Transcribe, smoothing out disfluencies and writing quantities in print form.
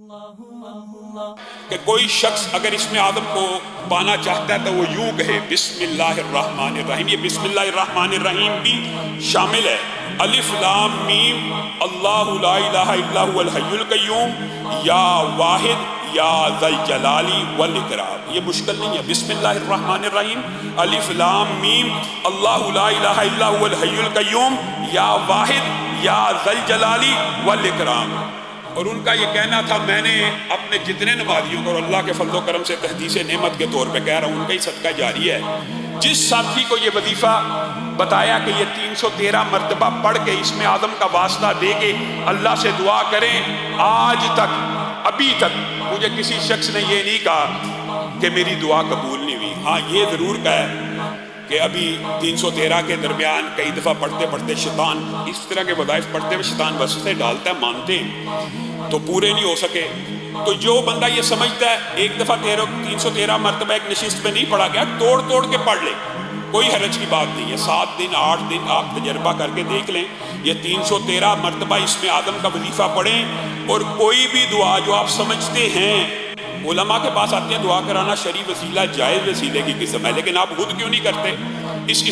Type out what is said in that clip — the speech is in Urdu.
کہ کوئی شخص اگر اسم اعظم کو پانا چاہتا ہے تو وہ یوں کہے بسم اللہ الرحمن الرحیم. یہ بسم اللہ الرحمن الرحیم بھی شامل ہے. الف لام میم اللہ لا الہ الا هو الحی القیوم یا واحد یا ذی الجلال والاکرام. یہ مشکل نہیں ہے. بسم اللہ الرحمن الرحیم الف لام میم اللہ لا الہ الا هو الحی القیوم یا واحد یا ذی الجلال والاکرام. اور ان کا یہ کہنا تھا میں نے اپنے جتنے نمازیوں کو اور اللہ کے فضل و کرم سے تحدیث نعمت کے طور پہ کہہ رہا ہوں، ان کا ہی صدقہ جاری ہے، جس ساتھی کو یہ وظیفہ بتایا کہ یہ 313 مرتبہ پڑھ کے اسم اعظم کا واسطہ دے کے اللہ سے دعا کریں، آج تک ابھی تک مجھے کسی شخص نے یہ نہیں کہا کہ میری دعا قبول نہیں ہوئی. ہاں یہ ضرور کہا ہے کہ ابھی 313 کے درمیان کئی دفعہ پڑھتے پڑھتے شیطان اس طرح کے وظائف پڑھتے ہوئے شیطان وسوسے ڈالتا ہے، مانتے ہیں تو پورے نہیں ہو سکے. تو جو بندہ یہ سمجھتا ہے ایک دفعہ 313 مرتبہ ایک نشست پہ نہیں پڑھا گیا، توڑ توڑ کے پڑھ لے، کوئی حرج کی بات نہیں ہے. 7 دن 8 دن آپ تجربہ کر کے دیکھ لیں، یہ 313 مرتبہ اسم اعظم کا وظیفہ پڑھیں اور کوئی بھی دعا جو آپ سمجھتے ہیں. علماء کے پاس آتے ہیں دعا کرانا شرعی وسیلہ جائز وسیلے کی قسم ہے، لیکن آپ خود کیوں نہیں کرتے؟ اس